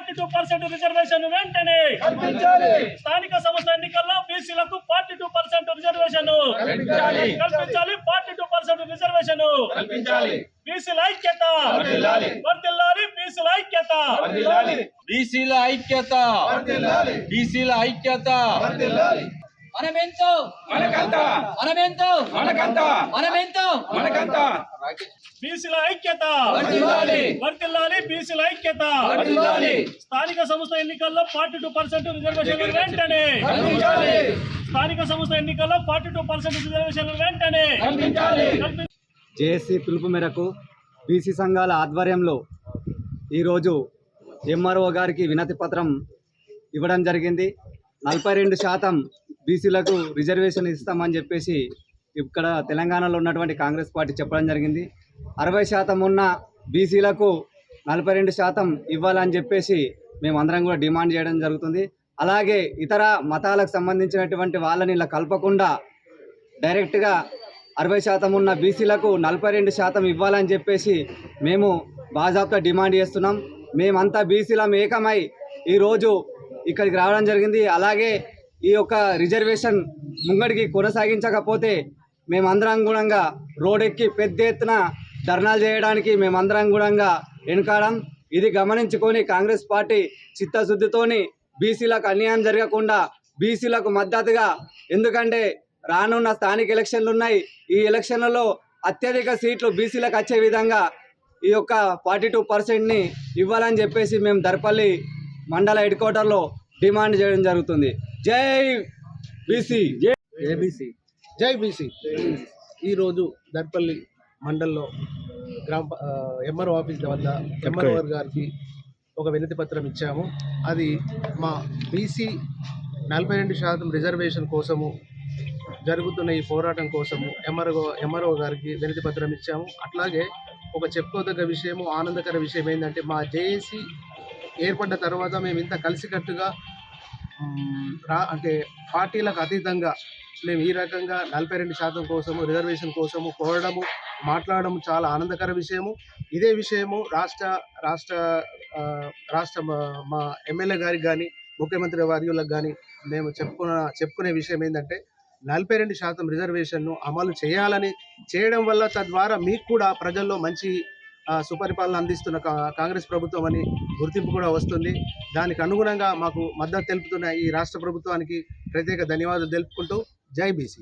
42% reservation వెంటనే స్థానిక సంస్థ ఎన్నికల్లో బీసీలకు 42% రిజర్వేషన్ కల్పించాలి. 42% రిజర్వేషన్ బీసీల ఐక్యత వర్ధిల్లాలి. బీసీల ఐక్యత బీసీల ఐక్యత బీసీల ఐక్యత మనమెంతో మనకంత మనమెంతో మనకంత మనమెంతో మనకంత బీసీల ఐక్యత వర్ధిల్లాలి. బీసీల ఐక్యత స్థానిక సంస్థ ఎన్నికల్లో 42% రిజర్వేషన్ వెంటనే స్థానిక సంస్థ ఎన్నికల్లో 42% రిజర్వేషన్ వెంటనే జేఏసీ పిలుపు మేరకు బీసీ సంఘాల ఆధ్వర్యంలో ఈరోజు ఎంఆర్ఓ గారికి వినతి పత్రం ఇవ్వడం జరిగింది. 42% బీసీలకు రిజర్వేషన్ ఇస్తామని చెప్పేసి ఇక్కడ తెలంగాణలో ఉన్నటువంటి కాంగ్రెస్ పార్టీ చెప్పడం జరిగింది. 60% ఉన్న బీసీలకు 42% ఇవ్వాలని చెప్పేసి మేమందరం కూడా డిమాండ్ చేయడం జరుగుతుంది. అలాగే ఇతర మతాలకు సంబంధించినటువంటి వాళ్ళని ఇలా కలపకుండా డైరెక్ట్గా 60% ఉన్న బీసీలకు 42% ఇవ్వాలని చెప్పేసి మేము బాజాబ్తా డిమాండ్ చేస్తున్నాం. మేమంతా బీసీలం ఏకమై ఈరోజు ఇక్కడికి రావడం జరిగింది. అలాగే ఈ యొక్క రిజర్వేషన్ ముంగడికి కొనసాగించకపోతే మేమందరం కూడా రోడ్డెక్కి పెద్ద ఎత్తున ధర్నాలు చేయడానికి మేమందరం కూడా వెనుకాడం. ఇది గమనించుకొని కాంగ్రెస్ పార్టీ చిత్తశుద్ధితోని బీసీలకు అన్యాయం జరగకుండా బీసీలకు మద్దతుగా, ఎందుకంటే రానున్న స్థానిక ఎలక్షన్లు ఉన్నాయి. ఈ ఎలక్షన్లలో అత్యధిక సీట్లు బీసీలకు వచ్చే విధంగా ఈ యొక్క 42%ని ఇవ్వాలని చెప్పేసి మేము దర్పల్లి మండల హెడ్ క్వార్టర్లో డిమాండ్ చేయడం జరుగుతుంది. జై బీసీ, జై బీసీ. ఈరోజు దర్పల్లి మండల్లో ఎంఆర్ఓ ఆఫీస్ వద్ద ఎంఆర్ఓ గారికి ఒక వినతి పత్రం ఇచ్చాము. అది మా బీసీ 42% రిజర్వేషన్ కోసము జరుగుతున్న ఈ పోరాటం కోసము ఎంఆర్ఓ గారికి వినతి పత్రం ఇచ్చాము. అట్లాగే ఒక చెప్పుకోదగ్గ విషయము, ఆనందకర విషయం ఏంటంటే మా జేఏసీ ఏర్పడ్డ తర్వాత మేము ఇంత కలిసికట్టుగా అంటే పార్టీలకు అతీతంగా మేము ఈ రకంగా 42% కోసము రిజర్వేషన్ కోసము కోరడము, మాట్లాడము చాలా ఆనందకర విషయము. ఇదే విషయము రాష్ట్ర మా ఎమ్మెల్యే గారికి కానీ ముఖ్యమంత్రి వర్యులకు కానీ మేము చెప్పుకునే విషయం ఏంటంటే 42% రిజర్వేషన్ను అమలు చేయడం వల్ల తద్వారా మీకు కూడా ప్రజల్లో మంచి సుపరిపాలన అందిస్తున్న కాంగ్రెస్ ప్రభుత్వం అని గుర్తింపు కూడా వస్తుంది. దానికి అనుగుణంగా మాకు మద్దతు తెలుపుతున్న ఈ రాష్ట్ర ప్రభుత్వానికి ప్రత్యేక ధన్యవాదాలు తెలుపుకుంటూ జై బీసీ.